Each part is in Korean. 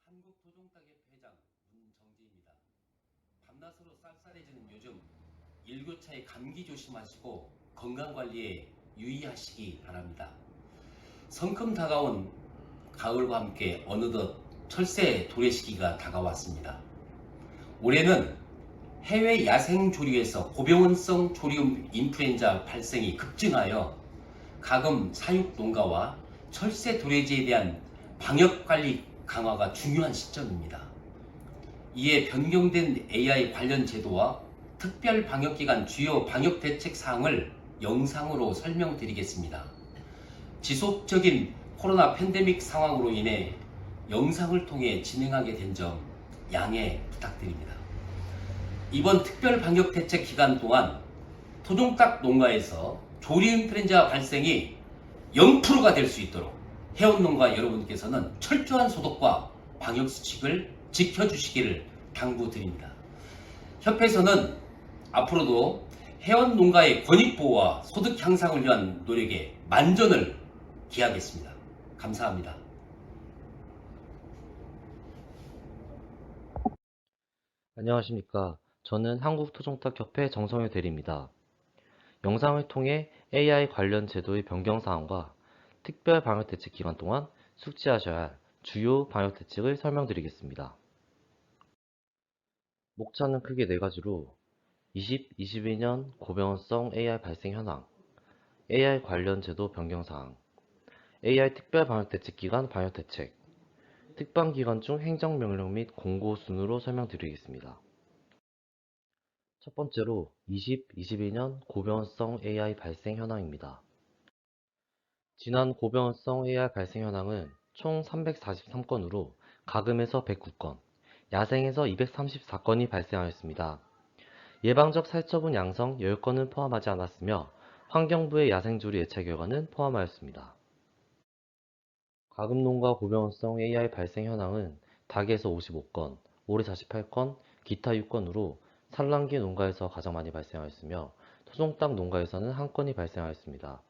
한국토종닭협회 회장 문정지입니다. 밤낮으로 쌀쌀해지는 요즘 일교차에 감기 조심하시고 건강관리에 유의하시기 바랍니다. 성큼 다가온 가을과 함께 어느덧 철새 도래시기가 다가왔습니다. 올해는 해외 야생 조류에서 고병원성 조류 인플루엔자 발생이 급증하여 가금 사육 농가와 철새 도래지에 대한 방역관리 강화가 중요한 시점입니다. 이에 변경된 AI 관련 제도와 특별 방역기간 주요 방역 대책 사항을 영상으로 설명드리겠습니다. 지속적인 코로나 팬데믹 상황으로 인해 영상을 통해 진행하게 된 점 양해 부탁드립니다. 이번 특별 방역 대책 기간 동안 토종닭 농가에서 조류 인플루엔자 발생이 0%가 될 수 있도록 회원농가 여러분께서는 철저한 소독과 방역 수칙을 지켜주시기를 당부드립니다. 협회에서는 앞으로도 회원농가의 권익보호와 소득 향상을 위한 노력에 만전을 기하겠습니다. 감사합니다. 안녕하십니까. 저는 한국토종닭협회 정성효 대리입니다. 영상을 통해 AI 관련 제도의 변경 사항과 특별 방역 대책 기간 동안 숙지하셔야 할 주요 방역 대책을 설명드리겠습니다. 목차는 크게 4가지로 2021년 고병원성 AI 발생 현황, AI 관련 제도 변경 사항, AI 특별 방역 대책 기간 방역 대책, 특방 기간 중 행정명령 및 공고 순으로 설명드리겠습니다. 첫 번째로 2021년 고병원성 AI 발생 현황입니다. 지난 고병원성 AI 발생 현황은 총 343건으로 가금에서 109건, 야생에서 234건이 발생하였습니다. 예방적 살처분 양성 10건은 포함하지 않았으며 환경부의 야생조류 예찰 결과는 포함하였습니다. 가금농가 고병원성 AI 발생 현황은 닭에서 55건, 오리 48건, 기타 6건으로 산란기 농가에서 가장 많이 발생하였으며 토종닭 농가에서는 1건이 발생하였습니다.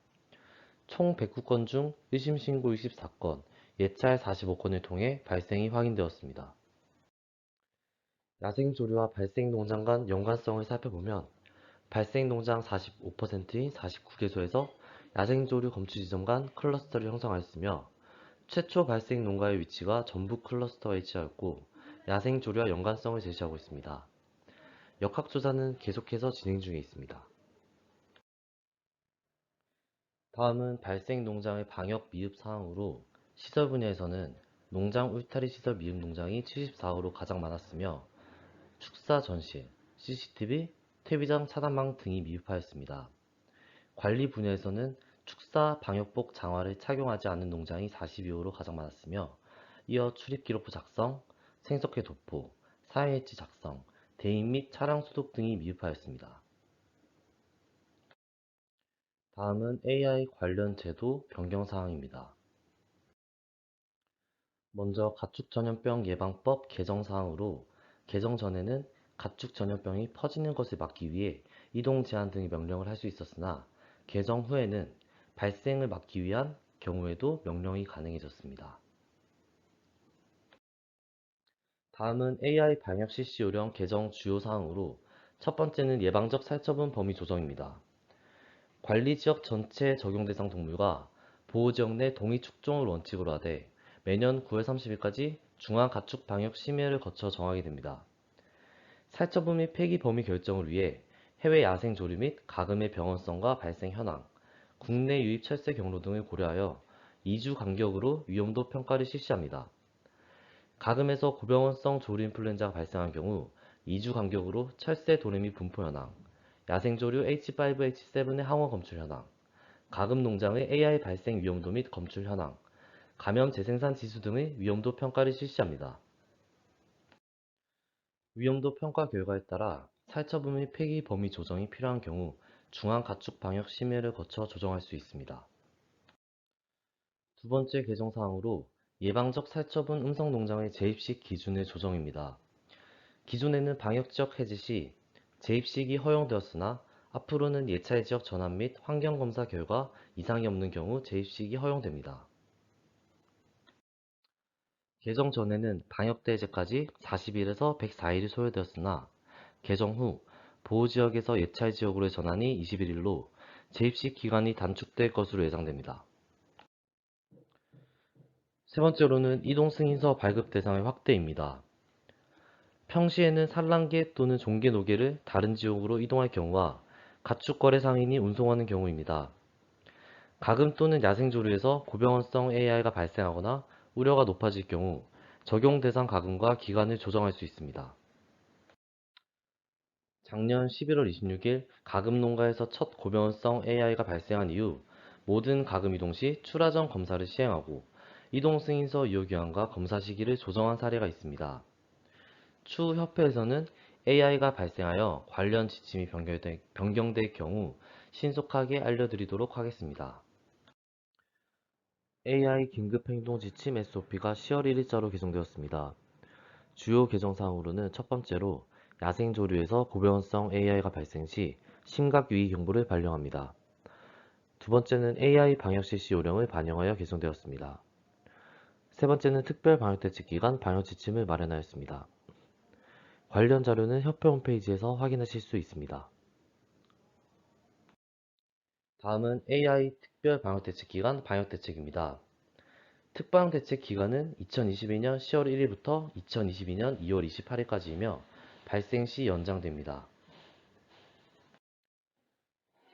총 109건 중 의심 신고 64건, 예찰 45건을 통해 발생이 확인되었습니다. 야생 조류와 발생 농장 간 연관성을 살펴보면 발생 농장 45%인 49개소에서 야생 조류 검출 지점 간 클러스터를 형성하였으며 최초 발생 농가의 위치가 전북 클러스터에 위치하였고 야생 조류와 연관성을 제시하고 있습니다. 역학조사는 계속해서 진행 중에 있습니다. 다음은 발생 농장의 방역 미흡 사항으로 시설 분야에서는 농장 울타리 시설 미흡 농장이 74호로 가장 많았으며 축사 전실, CCTV, 퇴비장 차단망 등이 미흡하였습니다. 관리 분야에서는 축사 방역복 장화를 착용하지 않는 농장이 42호로 가장 많았으며 이어 출입기록부 작성, 생석회 도포, 사행일지 작성, 대인 및 차량 소독 등이 미흡하였습니다. 다음은 AI 관련 제도 변경 사항입니다. 먼저 가축 전염병 예방법 개정 사항으로 개정 전에는 가축 전염병이 퍼지는 것을 막기 위해 이동 제한 등의 명령을 할 수 있었으나 개정 후에는 발생을 막기 위한 경우에도 명령이 가능해졌습니다. 다음은 AI 방역 실시 요령 개정 주요 사항으로 첫 번째는 예방적 살처분 범위 조정입니다. 관리지역 전체 적용 대상 동물과 보호지역 내 동의 축종을 원칙으로 하되 매년 9월 30일까지 중앙가축 방역 심의회를 거쳐 정하게 됩니다. 살처분 및 폐기 범위 결정을 위해 해외 야생 조류 및 가금의 병원성과 발생 현황, 국내 유입 철새 경로 등을 고려하여 2주 간격으로 위험도 평가를 실시합니다. 가금에서 고병원성 조류 인플루엔자가 발생한 경우 2주 간격으로 철새 도래 및 분포 현황, 야생조류 H5H7의 항원 검출 현황, 가금 농장의 AI 발생 위험도 및 검출 현황, 감염 재생산 지수 등의 위험도 평가를 실시합니다. 위험도 평가 결과에 따라 살처분 및 폐기 범위 조정이 필요한 경우 중앙가축방역심의를 거쳐 조정할 수 있습니다. 두 번째 개정사항으로 예방적 살처분 음성농장의 재입식 기준의 조정입니다. 기존에는 방역지역 해제 시 재입식이 허용되었으나 앞으로는 예찰 지역 전환 및 환경검사 결과 이상이 없는 경우 재입식이 허용됩니다. 개정 전에는 방역대제까지 40일에서 104일이 소요되었으나 개정 후 보호지역에서 예찰 지역으로의 전환이 21일로 재입식 기간이 단축될 것으로 예상됩니다. 세 번째로는 이동 승인서 발급 대상의 확대입니다. 평시에는 산란계 또는 종계 노계를 다른 지역으로 이동할 경우와 가축거래 상인이 운송하는 경우입니다. 가금 또는 야생조류에서 고병원성 AI가 발생하거나 우려가 높아질 경우 적용 대상 가금과 기간을 조정할 수 있습니다. 작년 11월 26일 가금 농가에서 첫 고병원성 AI가 발생한 이후 모든 가금 이동 시 출하 전 검사를 시행하고 이동 승인서 이용 기한과 검사 시기를 조정한 사례가 있습니다. 추후 협회에서는 AI가 발생하여 관련 지침이 변경될 경우 신속하게 알려드리도록 하겠습니다. AI 긴급행동 지침 SOP가 10월 1일자로 개정되었습니다. 주요 개정 사항으로는 첫 번째로 야생조류에서 고병원성 AI가 발생 시 심각 유의 경보를 발령합니다. 두 번째는 AI 방역 실시 요령을 반영하여 개정되었습니다. 세 번째는 특별 방역대책 기간 방역 지침을 마련하였습니다. 관련 자료는 협회 홈페이지에서 확인하실 수 있습니다. 다음은 AI 특별 방역대책 기간 방역대책입니다. 특방대책 기간은 2022년 10월 1일부터 2022년 2월 28일까지이며 발생 시 연장됩니다.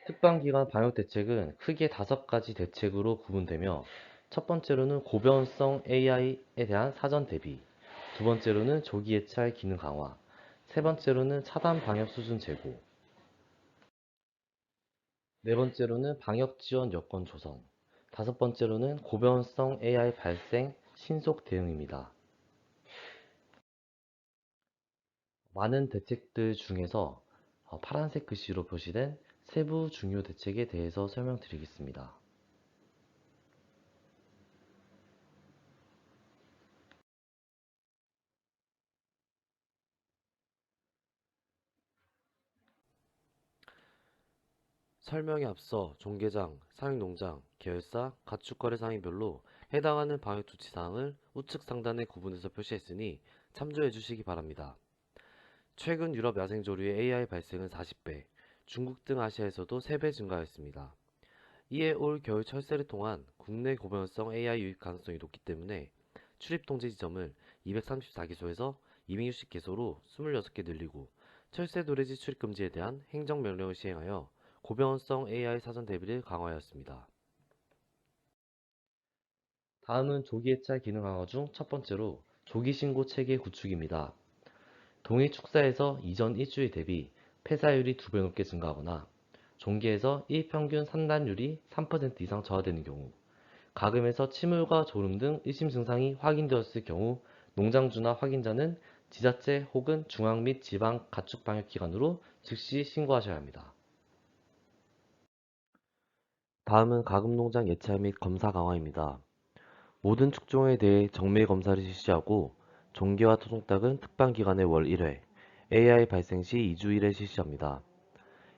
특방기간 방역대책은 크게 5가지 대책으로 구분되며 첫 번째로는 고변성 AI에 대한 사전 대비, 두 번째로는 조기 예찰 기능 강화, 세 번째로는 차단 방역 수준 제고, 네 번째로는 방역 지원 여건 조성, 다섯 번째로는 고변성 AI 발생 신속 대응입니다. 많은 대책들 중에서 파란색 글씨로 표시된 세부 중요 대책에 대해서 설명드리겠습니다. 설명에 앞서 종개장, 사육농장, 계열사, 가축거래 상인별로 해당하는 방역 조치 사항을 우측 상단에 구분해서 표시했으니 참조해 주시기 바랍니다. 최근 유럽 야생조류의 AI 발생은 40배, 중국 등 아시아에서도 3배 증가하였습니다. 이에 올 겨울 철새를 통한 국내 고변성 AI 유입 가능성이 높기 때문에 출입 통제 지점을 234개소에서 260개소로 26개 늘리고 철새 도래지 출입 금지에 대한 행정명령을 시행하여 고변성 AI 사전 대비를 강화하였습니다. 다음은 조기 예찰 기능 강화 중 첫 번째로 조기 신고 체계 구축입니다. 동일 축사에서 이전 일주일 대비 폐사율이 2배 넘게 증가하거나 종계에서 일평균 산란율이 3% 이상 저하되는 경우, 가금에서 침울과 졸음 등 의심 증상이 확인되었을 경우 농장주나 확인자는 지자체 혹은 중앙 및 지방 가축 방역 기관으로 즉시 신고하셔야 합니다. 다음은 가금농장 예찰 및 검사 강화입니다. 모든 축종에 대해 정밀 검사를 실시하고 종계와 토종닭은 특방기간의 월 1회, AI 발생 시 2주 1회 실시합니다.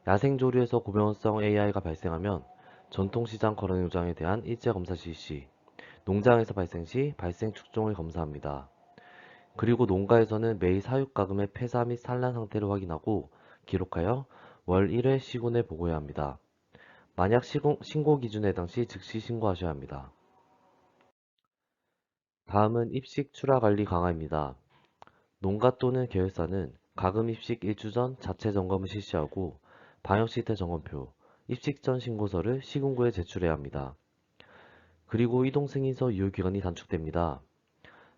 야생조류에서 고병원성 AI가 발생하면 전통시장 거래농장에 대한 일제검사 실시, 농장에서 발생 시 발생 축종을 검사합니다. 그리고 농가에서는 매일 사육가금의 폐사 및 산란 상태를 확인하고 기록하여 월 1회 시군에 보고해야 합니다. 만약 신고 기준에 해당 시 즉시 신고하셔야 합니다. 다음은 입식 출하 관리 강화입니다. 농가 또는 계열사는 가금 입식 1주 전 자체 점검을 실시하고 방역 시태 점검표, 입식 전 신고서를 시군구에 제출해야 합니다. 그리고 이동 승인서 유효 기간이 단축됩니다.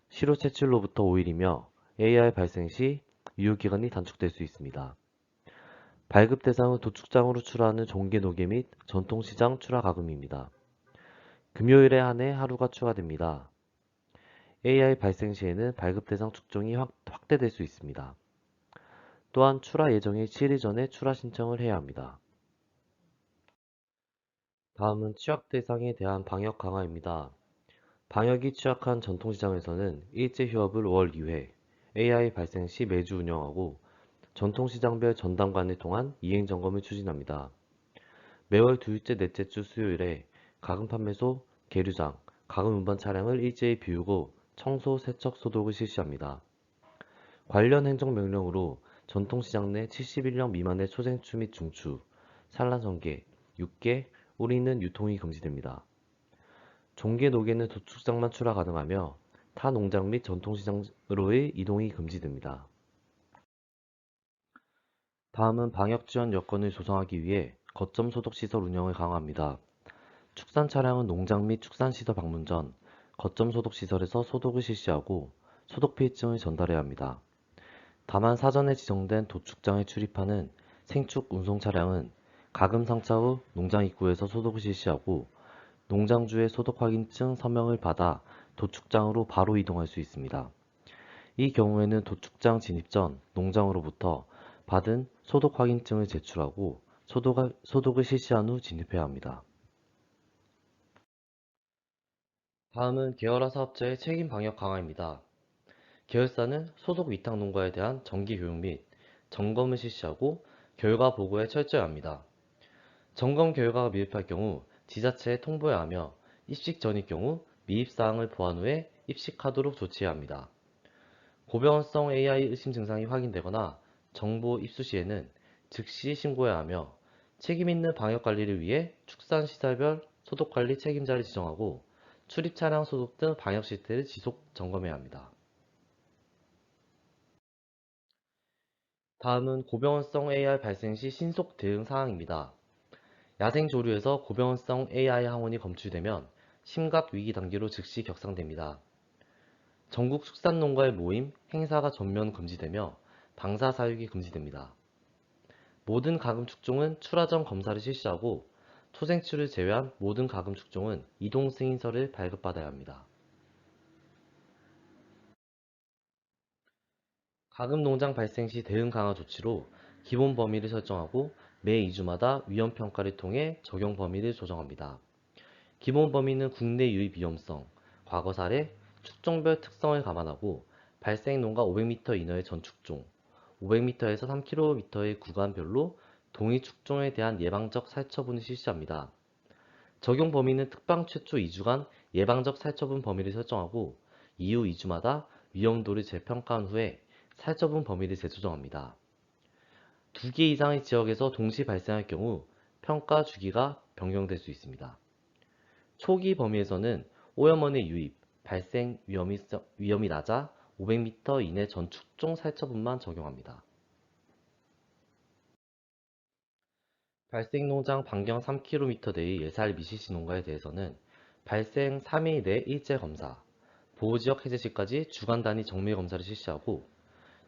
시료 채취로부터 5일이며 AR 발생 시 유효 기간이 단축될 수 있습니다. 발급 대상은 도축장으로 출하하는 종계 노계 및 전통시장 출하 가금입니다. 금요일에 한해 하루가 추가됩니다. AI 발생 시에는 발급 대상 축종이 확대될 수 있습니다. 또한 출하 예정일 7일 전에 출하 신청을 해야 합니다. 다음은 취약 대상에 대한 방역 강화입니다. 방역이 취약한 전통시장에서는 일제 휴업을 월 2회, AI 발생 시 매주 운영하고 전통시장별 전담관을 통한 이행점검을 추진합니다. 매월 둘째, 넷째 주 수요일에 가금 판매소, 계류장, 가금 운반 차량을 일제히 비우고 청소, 세척, 소독을 실시합니다. 관련 행정명령으로 전통시장 내 71년 미만의 초생추 및 중추, 산란성게, 육게, 오리는 유통이 금지됩니다. 종게, 노게는 도축장만 출하 가능하며 타 농장 및 전통시장으로의 이동이 금지됩니다. 다음은 방역지원 여건을 조성하기 위해 거점 소독시설 운영을 강화합니다. 축산 차량은 농장 및 축산시설 방문 전 거점 소독시설에서 소독을 실시하고 소독필증을 전달해야 합니다. 다만 사전에 지정된 도축장에 출입하는 생축 운송 차량은 가금 상차 후 농장 입구에서 소독을 실시하고 농장주의 소독 확인증 서명을 받아 도축장으로 바로 이동할 수 있습니다. 이 경우에는 도축장 진입 전 농장으로부터 받은 소독 확인증을 제출하고 소독을 실시한 후 진입해야 합니다. 다음은 계열화 사업자의 책임 방역 강화입니다. 계열사는 소독 위탁 농가에 대한 정기 교육 및 점검을 실시하고 결과 보고에 철저히 합니다. 점검 결과가 미흡할 경우 지자체에 통보해야 하며 입식 전일 경우 미입 사항을 보완 후에 입식하도록 조치해야 합니다. 고병원성 AI 의심 증상이 확인되거나 정보 입수 시에는 즉시 신고해야 하며 책임 있는 방역 관리를 위해 축산시설별 소독관리 책임자를 지정하고 출입 차량 소독 등 방역 시스템을 지속 점검해야 합니다. 다음은 고병원성 AI 발생 시 신속 대응 사항입니다. 야생 조류에서 고병원성 AI 항원이 검출되면 심각 위기 단계로 즉시 격상됩니다. 전국 축산농가의 모임, 행사가 전면 금지되며 방사 사육이 금지됩니다. 모든 가금 축종은 출하 전 검사를 실시하고 초생추를 제외한 모든 가금 축종은 이동 승인서를 발급받아야 합니다. 가금 농장 발생 시 대응 강화 조치로 기본 범위를 설정하고 매 2주마다 위험 평가를 통해 적용 범위를 조정합니다. 기본 범위는 국내 유입 위험성, 과거 사례, 축종별 특성을 감안하고 발생 농가 500m 이내의 전 축종, 500m에서 3km의 구간별로 동일 축종에 대한 예방적 살처분을 실시합니다. 적용 범위는 특방 최초 2주간 예방적 살처분 범위를 설정하고 이후 2주마다 위험도를 재평가한 후에 살처분 범위를 재조정합니다. 2개 이상의 지역에서 동시 발생할 경우 평가 주기가 변경될 수 있습니다. 초기 범위에서는 오염원의 유입, 발생 위험이 낮아 500m 이내 전 축종 살처분만 적용합니다. 발생 농장 반경 3km 내의 예살 미시시 농가에 대해서는 발생 3일 내 일제 검사, 보호지역 해제 시까지 주간 단위 정밀 검사를 실시하고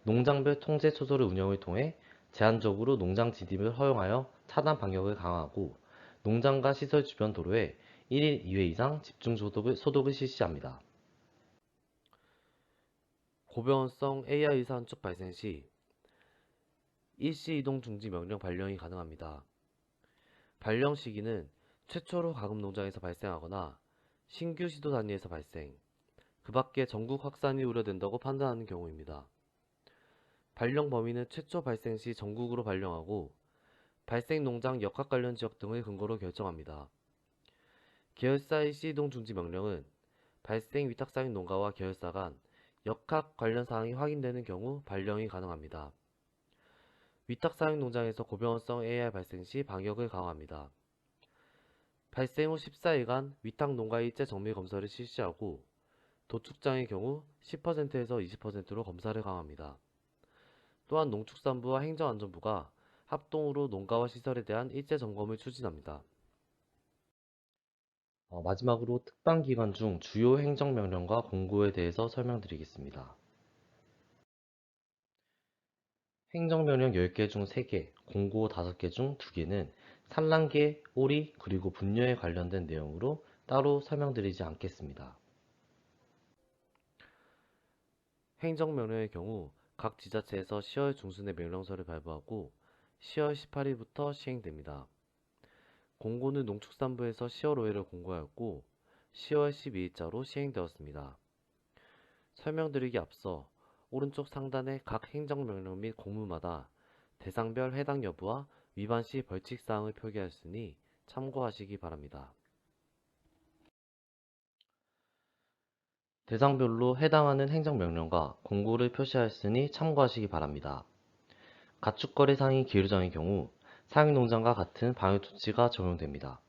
농장별 통제 초소를 운영을 통해 제한적으로 농장 진입을 허용하여 차단 방역을 강화하고 농장과 시설 주변 도로에 1일 2회 이상 집중 소독을 실시합니다. 고병원성 AI 의사 한쪽 발생 시 일시 이동 중지 명령 발령이 가능합니다. 발령 시기는 최초로 가금 농장에서 발생하거나 신규 시도 단위에서 발생, 그 밖에 전국 확산이 우려된다고 판단하는 경우입니다. 발령 범위는 최초 발생 시 전국으로 발령하고 발생 농장 역학 관련 지역 등을 근거로 결정합니다. 계열사의 시이동 중지 명령은 발생 위탁사인 농가와 계열사 간 역학 관련 사항이 확인되는 경우 발령이 가능합니다. 위탁사육 농장에서 고병원성 AI 발생 시 방역을 강화합니다. 발생 후 14일간 위탁 농가의 일제 정밀 검사를 실시하고 도축장의 경우 10%에서 20%로 검사를 강화합니다. 또한 농축산부와 행정안전부가 합동으로 농가와 시설에 대한 일제 점검을 추진합니다. 마지막으로 특방기간 중 주요 행정명령과 공고에 대해서 설명드리겠습니다. 행정명령 10개 중 3개, 공고 5개 중 2개는 산란계, 오리, 그리고 분뇨에 관련된 내용으로 따로 설명드리지 않겠습니다. 행정명령의 경우 각 지자체에서 10월 중순에 명령서를 발부하고 10월 18일부터 시행됩니다. 공고는 농축산부에서 10월 5일을 공고하였고 10월 12일자로 시행되었습니다. 설명드리기 앞서 오른쪽 상단의 각 행정명령 및 공무마다 대상별 해당 여부와 위반 시 벌칙사항을 표기하였으니 참고하시기 바랍니다. 대상별로 해당하는 행정명령과 공고를 표시하였으니 참고하시기 바랍니다. 가축거래 상인 기류장의 경우 상인농장과 같은 방역조치가 적용됩니다.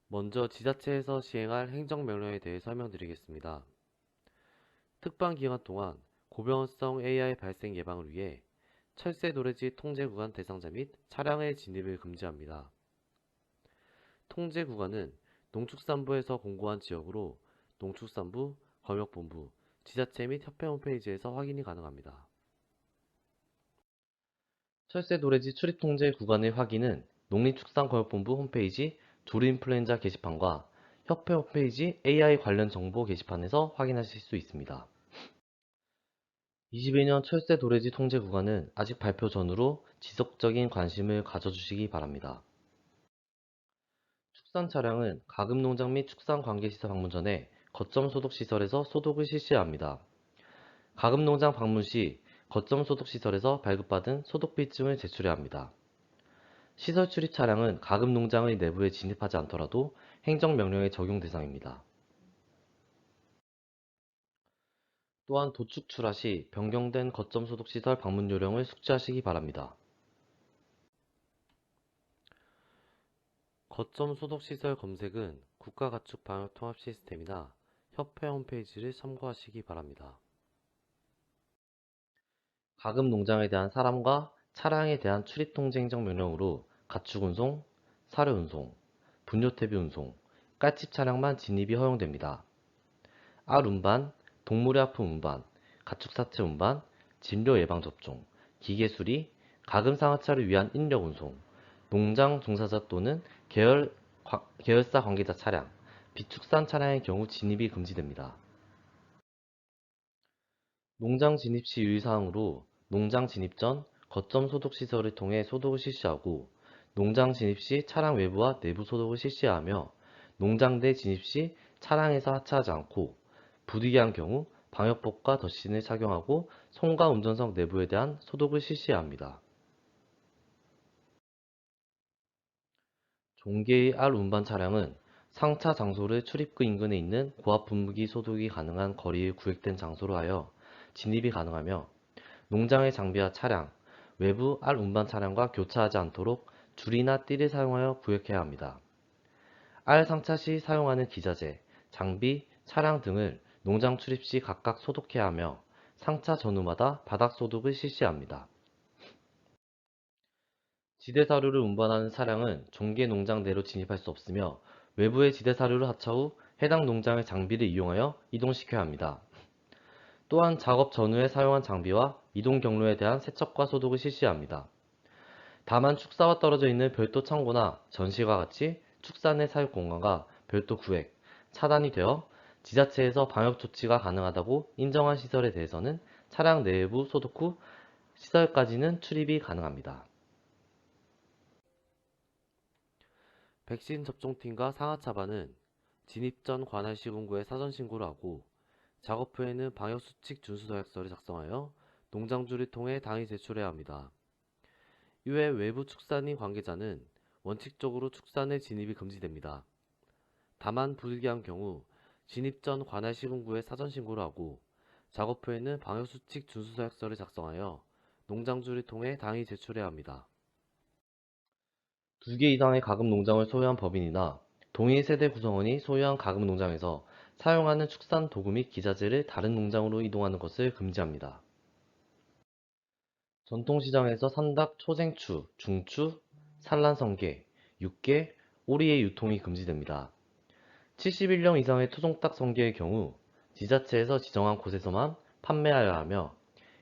먼저 지자체에서 시행할 행정명령에 대해 설명드리겠습니다. 특방 기간 동안 고병원성 AI 발생 예방을 위해 철새 도래지 통제 구간 대상자 및 차량의 진입을 금지합니다. 통제 구간은 농축산부에서 공고한 지역으로 농축산부, 검역본부, 지자체 및 협회 홈페이지에서 확인이 가능합니다. 철새 도래지 출입 통제 구간의 확인은 농림축산검역본부 홈페이지 조류인플루엔자 게시판과 협회 홈페이지 AI 관련 정보 게시판에서 확인하실 수 있습니다. 22년 철새 도래지 통제 구간은 아직 발표 전후로 지속적인 관심을 가져주시기 바랍니다. 축산 차량은 가금농장 및 축산 관계시설 방문 전에 거점 소독시설에서 소독을 실시해야 합니다. 가금농장 방문 시 거점 소독시설에서 발급받은 소독비증을 제출해야 합니다. 시설 출입 차량은 가금농장의 내부에 진입하지 않더라도 행정명령의 적용 대상입니다. 또한 도축 출하 시 변경된 거점 소독시설 방문 요령을 숙지하시기 바랍니다. 거점 소독시설 검색은 국가가축방역통합시스템이나 협회 홈페이지를 참고하시기 바랍니다. 가금 농장에 대한 사람과 차량에 대한 출입 통제 행정명령으로 가축 운송, 사료 운송, 분뇨 퇴비 운송, 깔집 차량만 진입이 허용됩니다. 알 운반, 동물의 하품 운반, 가축 사체 운반, 진료 예방 접종, 기계 수리, 가금 상하차를 위한 인력 운송, 농장 종사자 또는 계열사 관계자 차량, 비축산 차량의 경우 진입이 금지됩니다. 농장 진입 시 유의사항으로 농장 진입 전 거점 소독 시설을 통해 소독을 실시하고 농장 진입 시 차량 외부와 내부 소독을 실시하며 농장 내 진입 시 차량에서 하차하지 않고 부득이한 경우 방역복과 덧신을 착용하고 손과 운전석 내부에 대한 소독을 실시해야 합니다. 종계의 알 운반 차량은 상차 장소를 출입구 인근에 있는 고압 분무기 소독이 가능한 거리에 구획된 장소로 하여 진입이 가능하며 농장의 장비와 차량, 외부 알 운반 차량과 교차하지 않도록 줄이나 띠를 사용하여 구획해야 합니다. 알 상차 시 사용하는 기자재, 장비, 차량 등을 농장 출입 시 각각 소독해야 하며 상차 전후마다 바닥 소독을 실시합니다. 지대 사료를 운반하는 차량은 종계 농장 내로 진입할 수 없으며 외부의 지대 사료를 하차 후 해당 농장의 장비를 이용하여 이동시켜야 합니다. 또한 작업 전후에 사용한 장비와 이동 경로에 대한 세척과 소독을 실시합니다. 다만 축사와 떨어져 있는 별도 창고나 전실과 같이 축산의 사육 공간과 별도 구획, 차단이 되어 지자체에서 방역 조치가 가능하다고 인정한 시설에 대해서는 차량 내부 소독 후 시설까지는 출입이 가능합니다. 백신 접종팀과 상하차반은 진입 전 관할 시군구에 사전 신고를 하고 작업 후에는 방역수칙 준수서약서를 작성하여 농장주를 통해 당일 제출해야 합니다. 이외 외부 축산인 관계자는 원칙적으로 축산에 진입이 금지됩니다. 다만 불리한 경우 진입 전 관할 시군구에 사전 신고를 하고 작업 후에는 방역수칙 준수서약서를 작성하여 농장주를 통해 당일 제출해야 합니다. 2개 이상의 가금 농장을 소유한 법인이나 동일 세대 구성원이 소유한 가금 농장에서 사용하는 축산 도구 및 기자재를 다른 농장으로 이동하는 것을 금지합니다. 전통시장에서 산닭 초생추, 중추, 산란성게, 육개, 오리의 유통이 금지됩니다. 71령 이상의 토종닭 성게의 경우 지자체에서 지정한 곳에서만 판매하여야 하며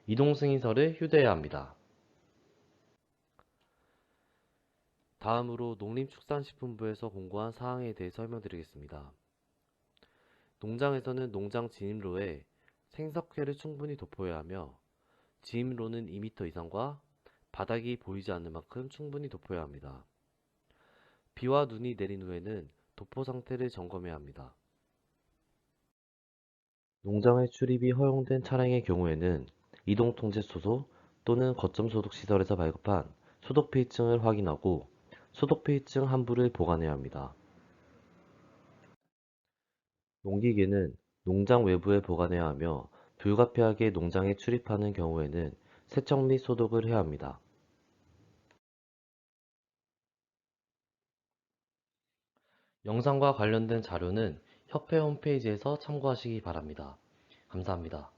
이동승인서를 휴대해야 합니다. 다음으로 농림축산식품부에서 공고한 사항에 대해 설명드리겠습니다. 농장에서는 농장 진입로에 생석회를 충분히 도포해야 하며 진입로는 2m 이상과 바닥이 보이지 않는 만큼 충분히 도포해야 합니다. 비와 눈이 내린 후에는 도포 상태를 점검해야 합니다. 농장에 출입이 허용된 차량의 경우에는 이동통제소소 또는 거점소독시설에서 발급한 소독피증을 확인하고 소독피증 한 부를 보관해야 합니다. 농기계는 농장 외부에 보관해야 하며 불가피하게 농장에 출입하는 경우에는 세척 및 소독을 해야 합니다. 영상과 관련된 자료는 협회 홈페이지에서 참고하시기 바랍니다. 감사합니다.